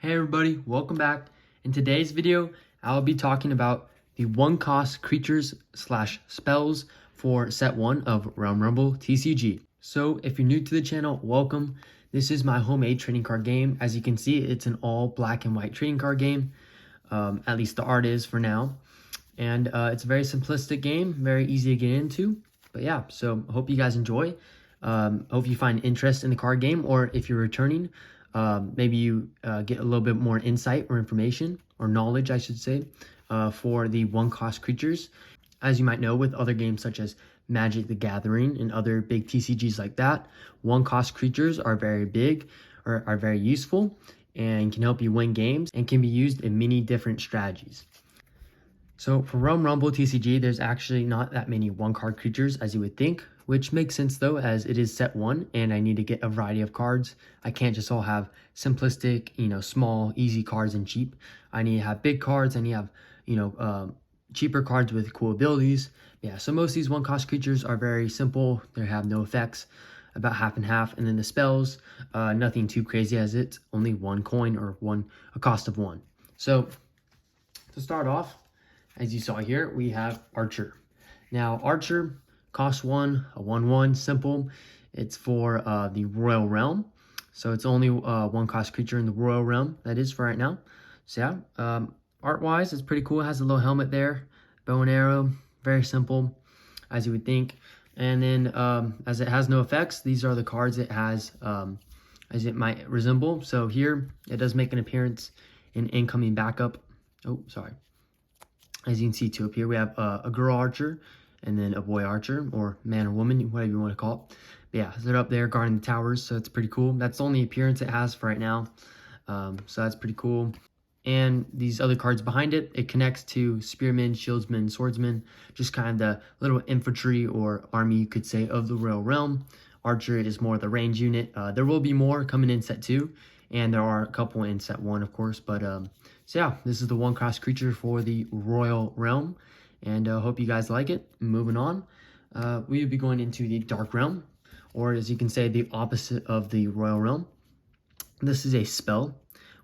Hey everybody, welcome back. In today's video, I'll be talking about the one-cost creatures slash spells for set 1 of Realm Rumble TCG. So if you're new to the channel, welcome. This is my homemade trading card game. As you can see, it's an all black and white trading card game. At least the art is for now. And it's a very simplistic game, very easy to get into. But yeah, so I hope you guys enjoy. Hope you find interest in the card game, or if you're returning, maybe you get a little bit more insight or information, or knowledge, I should say, for the one-cost creatures. As you might know, with other games such as Magic the Gathering and other big TCGs like that, one-cost creatures are very big, or are very useful, and can help you win games, and can be used in many different strategies. So for Realm Rumble TCG, there's actually not that many one-card creatures as you would think, which makes sense though, as it is set 1 and I need to get a variety of cards. I can't just all have simplistic, small, easy cards and cheap. I need to have big cards, I need to have, cheaper cards with cool abilities. Yeah, so most of these one-cost creatures are very simple. They have no effects, about half and half. And then the spells, nothing too crazy, as it's only 1 coin or a cost of 1. So to start off, as you saw here, we have Archer. Now, Archer costs 1, a 1/1, simple. It's for the Royal Realm. So it's only one cost creature in the Royal Realm, that is for right now. So yeah, art-wise, it's pretty cool. It has a little helmet there, bow and arrow, very simple, as you would think. And then, as it has no effects, these are the cards it has, as it might resemble. So here, it does make an appearance in incoming backup. Oh, sorry. As you can see too, up here we have a girl archer and then a boy archer, or man or woman, whatever you want to call it. But yeah, they're up there guarding the towers, so it's pretty cool. That's the only appearance it has for right now, so that's pretty cool. And these other cards behind it, it connects to spearmen, shieldsmen, swordsmen, just kind of the little infantry or army, you could say, of the Royal Realm. Archer is more the range unit. There will be more coming in set 2, and there are a couple in set 1, of course. But so yeah, this is the one-cost creature for the Royal Realm, and hope you guys like it. Moving on, we will be going into the Dark Realm, or as you can say, the opposite of the Royal Realm. This is a spell,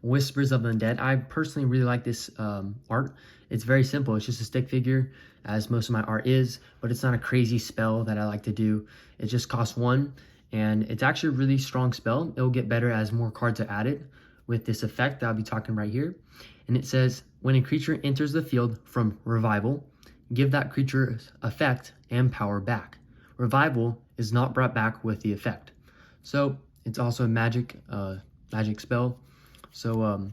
Whispers of the Undead. I personally really like this art. It's very simple. It's just a stick figure, as most of my art is, but it's not a crazy spell that I like to do. It just costs 1, and it's actually a really strong spell. It'll get better as more cards are added with this effect that I'll be talking right here. And it says, when a creature enters the field from Revival, give that creature's effect and power back. Revival is not brought back with the effect. So it's also a magic spell. So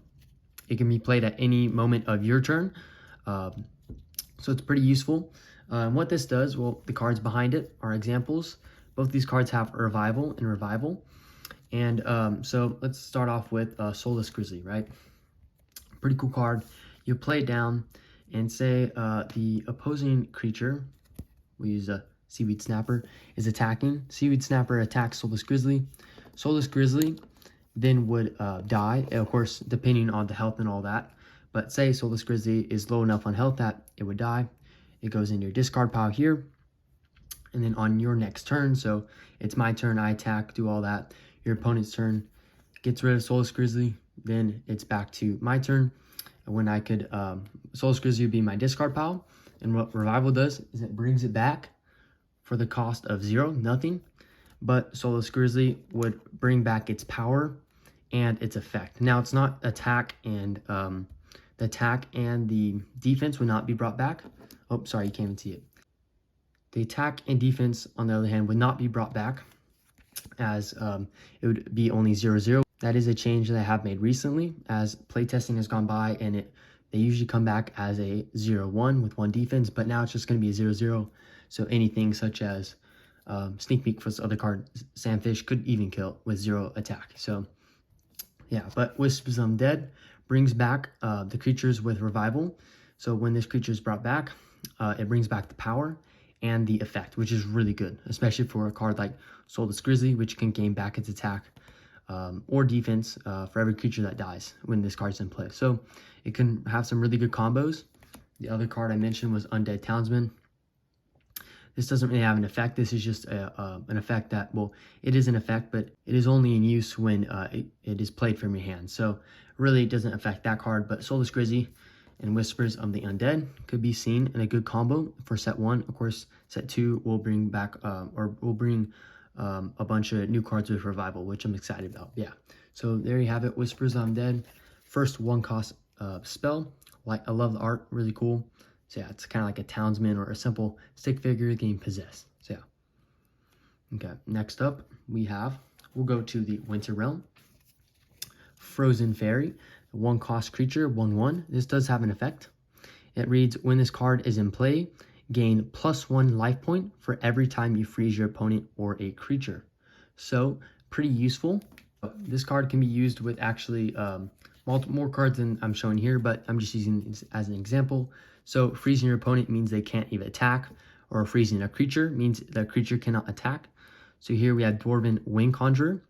it can be played at any moment of your turn. So it's pretty useful. And what this does, well, the cards behind it are examples. Both these cards have Revival and Revival. And so let's start off with Soulless Grizzly, right? Pretty cool card. You play it down and say the opposing creature, we use a Seaweed Snapper, is attacking. Seaweed Snapper attacks Soulless Grizzly. Soulless Grizzly then would die, of course, depending on the health and all that. But say Soulless Grizzly is low enough on health that it would die. It goes into your discard pile here. And then on your next turn, so it's my turn, I attack, do all that. Your opponent's turn gets rid of Soulless Grizzly. Then it's back to my turn. And when I could, Soulless Grizzly would be my discard pile. And what Revival does is it brings it back for the cost of 0, nothing. But Soulless Grizzly would bring back its power and its effect. Now it's not attack, and the attack and the defense would not be brought back. Oh, sorry, you can't even see it. The attack and defense, on the other hand, would not be brought back, as it would be only 0/0. That is a change that I have made recently, as playtesting has gone by, and they usually come back as a 0/1 with 1 defense, but now it's just going to be a 0/0. So anything such as Sneak Peek for this other card, Sandfish, could even kill with 0 attack. So yeah, but Whispers of Undead brings back the creatures with Revival. So when this creature is brought back, it brings back the power and the effect, which is really good, especially for a card like Soulless Grizzly, which can gain back its attack or defense for every creature that dies when this card's in play. So it can have some really good combos. The other card I mentioned was Undead Townsman. this doesn't really have an effect. This is just an effect that, well, it is an effect, but it is only in use when it is played from your hand. So really it doesn't affect that card, but Soulless Grizzly and Whispers of the Undead could be seen in a good combo for set 1. Of course, set 2 will bring back, or will bring a bunch of new cards with Revival, which I'm excited about. Yeah, so there you have it, Whispers of the Undead. First 1-cost spell. Like, I love the art, really cool. So yeah, it's kind of like a townsman or a simple stick figure getting possessed. So yeah. Okay, next up we'll go to the Winter Realm. Frozen Fairy, 1-cost creature, 1/1. This does have an effect. It reads, when this card is in play, gain +1 life point for every time you freeze your opponent or a creature. So pretty useful. This card can be used with actually more cards than I'm showing here, but I'm just using it as an example. So freezing your opponent means they can't even attack, or freezing a creature means the creature cannot attack. So here we have Dwarven Wing Conjurer.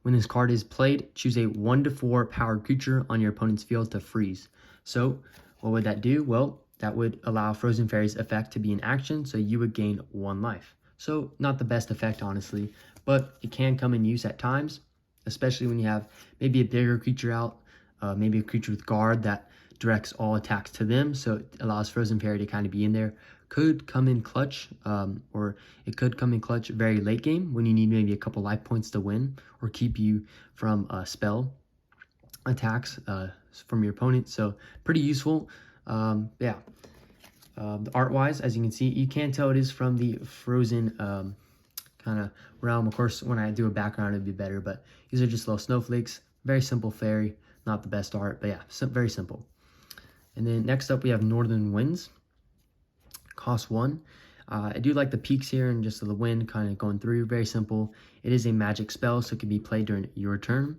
When this card is played, choose a 1/4 powered creature on your opponent's field to freeze. So what would that do? Well, that would allow Frozen Fairy's effect to be in action, so you would gain 1 life. So not the best effect, honestly, but it can come in use at times, especially when you have maybe a bigger creature out, maybe a creature with guard that directs all attacks to them, so it allows Frozen Fairy to kind of be in there. Could come in clutch, or it could come in clutch very late game when you need maybe a couple life points to win or keep you from spell attacks from your opponent. So pretty useful. Yeah. The art-wise, as you can see, you can tell it is from the Frozen kind of realm. Of course, when I do a background, it'd be better, but these are just little snowflakes. Very simple fairy, not the best art, but yeah, very simple. And then next up, we have Northern Winds. Cost 1. I do like the peaks here and just the wind kind of going through. Very simple. It is a magic spell, so it can be played during your turn,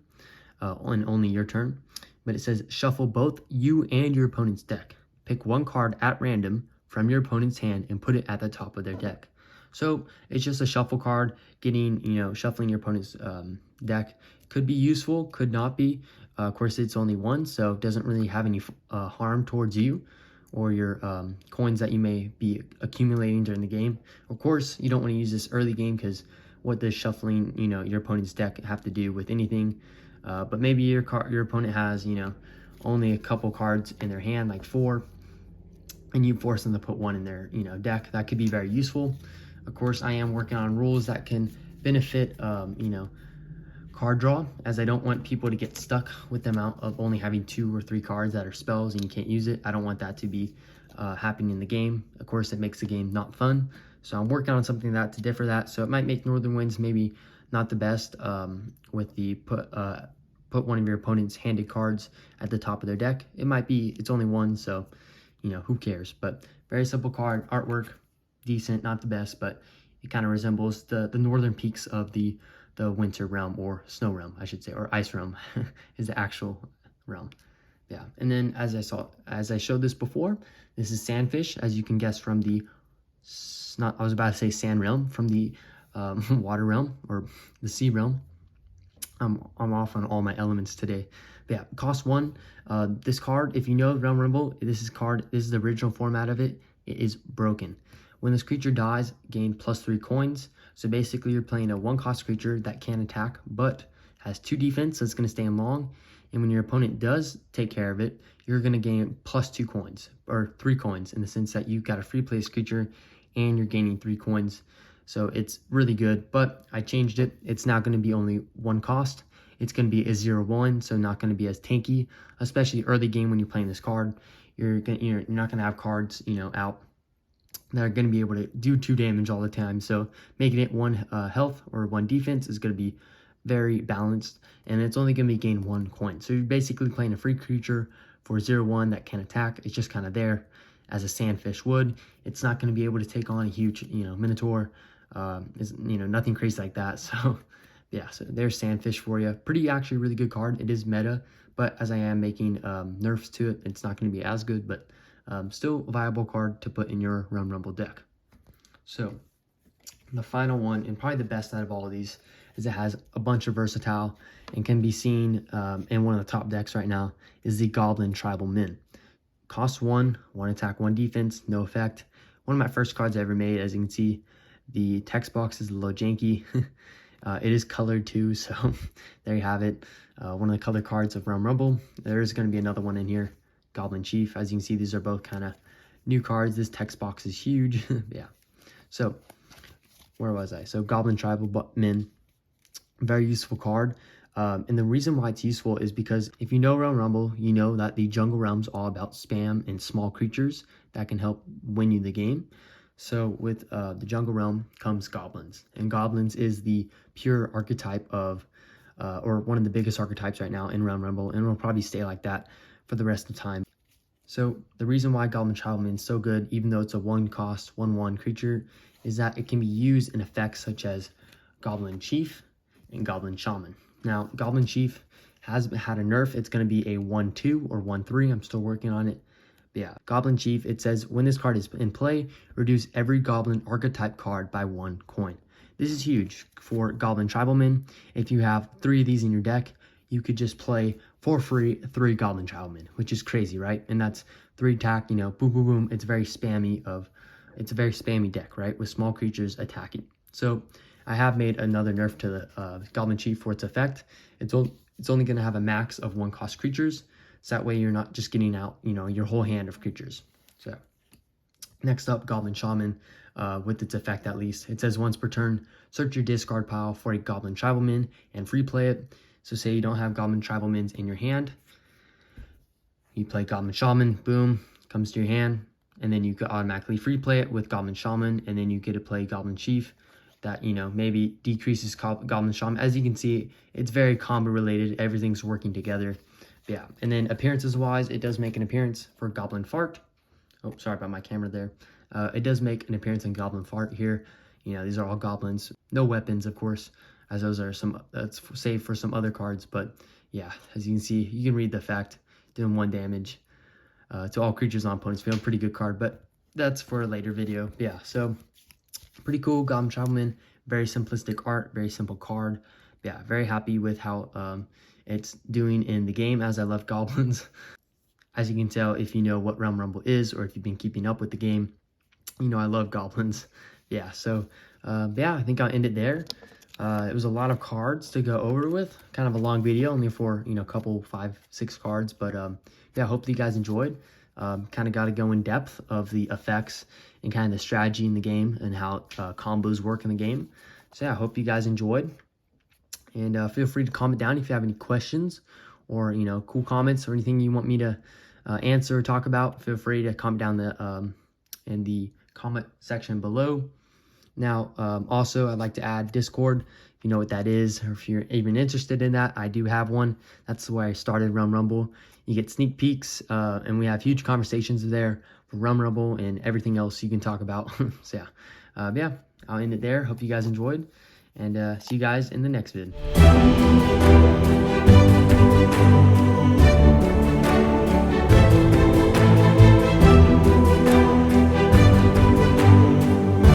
on only your turn. But it says shuffle both you and your opponent's deck. Pick 1 card at random from your opponent's hand and put it at the top of their deck. So it's just a shuffle card, getting, shuffling your opponent's deck. Could be useful, could not be. Of course, it's only 1, so it doesn't really have any harm towards you or your coins that you may be accumulating during the game. Of course, you don't want to use this early game, because what does shuffling, your opponent's deck have to do with anything? But maybe your opponent has, only a couple cards in their hand, like 4, and you force them to put 1 in their, deck. That could be very useful. Of course, I am working on rules that can benefit, card draw, as I don't want people to get stuck with the amount of only having 2 or 3 cards that are spells and you can't use it. I don't want that to be happening in the game. Of course, it makes the game not fun. So I'm working on something to differ that. So it might make Northern Winds maybe not the best with the put one of your opponent's handed cards at the top of their deck. It might be, it's only 1, so who cares? But very simple card, artwork decent, not the best, but it kind of resembles the northern peaks of the Winter Realm, or Snow Realm, I should say, or Ice Realm is the actual realm. Yeah, and then as I showed this before, this is Sandfish, as you can guess from the, I was about to say Sand Realm, from the Water Realm, or the Sea Realm. I'm off on all my elements today. But yeah, cost 1. This card, if you know Realm Rumble, this is the original format of it. It is broken. When this creature dies, gain +3 coins. So basically, you're playing a 1-cost creature that can attack, but has 2 defense, so it's going to stay in long. And when your opponent does take care of it, you're going to gain +2 coins, or 3 coins, in the sense that you've got a free place creature, and you're gaining 3 coins. So it's really good, but I changed it. It's not going to be only 1 cost. It's going to be a 0/1, so not going to be as tanky, especially early game when you're playing this card. You're not going to have cards, out that are going to be able to do 2 damage all the time. So making it 1 health or 1 defense is going to be very balanced, and it's only going to be gain 1 coin. So you're basically playing a free creature for 0/1 that can attack. It's just kind of there as a Sandfish would. It's not going to be able to take on a huge, Minotaur. Nothing crazy like that. So yeah, so there's Sandfish for you. Actually really good card. It is meta, but as I am making nerfs to it, it's not going to be as good, but still a viable card to put in your Realm Rumble deck. So the final one, and probably the best out of all of these, is it has a bunch of versatile and can be seen in one of the top decks right now, is the Goblin Tribal Min. Cost 1, 1 attack, 1 defense, no effect. one of my first cards I ever made. As you can see, the text box is a little janky. It is colored too, so there you have it. One of the color cards of Realm Rumble. There is going to be another one in here, Goblin Chief. As you can see, these are both kind of new cards. This text box is huge. Yeah. So where was I? So Goblin Tribal-man, very useful card. And the reason why it's useful is because if you know Realm Rumble, you know that the Jungle Realm's all about spam and small creatures that can help win you the game. So with the Jungle Realm comes Goblins, and Goblins is the pure archetype of, or one of the biggest archetypes right now in Realm Rumble, and will probably stay like that for the rest of time. So the reason why Goblin Tribal-man is so good, even though it's a 1-cost, 1/1 creature, is that it can be used in effects such as Goblin Chief and Goblin Shaman. Now, Goblin Chief has had a nerf. It's going to be a 1/2 or 1/3. I'm still working on it. But yeah, Goblin Chief, it says when this card is in play, reduce every Goblin archetype card by 1 coin. This is huge for Goblin Tribal-man. If you have 3 of these in your deck, you could just play for free 3 Goblin Tribal-man, which is crazy, right? And that's 3 attack, you know, boom, boom, boom. It's a very spammy deck, right? With small creatures attacking. So I have made another nerf to the Goblin Chief for its effect. It's only going to have a max of 1-cost creatures. So that way you're not just getting out, you know, your whole hand of creatures. So next up, Goblin Shaman, with its effect at least. It says once per turn, search your discard pile for a Goblin Tribal-man and free play it. So say you don't have Goblin Tribal-mans in your hand. You play Goblin Shaman, boom, comes to your hand. And then you could automatically free play it with Goblin Shaman. And then you get to play Goblin Chief. That, you know, maybe decreases Goblin Shaman. As you can see, it's very combo related. Everything's working together. Yeah, and then appearances wise, it does make an appearance for Goblin Fart. Oh, sorry about my camera there. It does make an appearance in Goblin Fart here. You know, these are all goblins. No weapons, of course, as those are that's saved for some other cards. But yeah, as you can see, you can read the effect. Doing 1 damage to all creatures on opponent's field. Pretty good card, but that's for a later video. Yeah, so pretty cool. Goblin Tribal-man, very simplistic art, very simple card. Yeah, very happy with how it's doing in the game, as I love goblins. As you can tell, if you know what Realm Rumble is, or if you've been keeping up with the game, you know I love goblins. Yeah, so yeah, I think I'll end it there. It was a lot of cards to go over with. Kind of a long video, only for, you know, a couple, 5, 6 cards. But yeah, hopefully you guys enjoyed. Kind of got to go in depth of the effects and kind of the strategy in the game and how combos work in the game. So yeah, I hope you guys enjoyed. And feel free to comment down if you have any questions or, you know, cool comments or anything you want me to answer or talk about. Feel free to comment down in the comment section below. Now, also, I'd like to add Discord, if you know what that is, or if you're even interested in that. I do have one. That's where I started Realm Rumble. You get sneak peeks, and we have huge conversations there for Realm Rumble and everything else you can talk about. So yeah, I'll end it there. Hope you guys enjoyed, and see you guys in the next vid.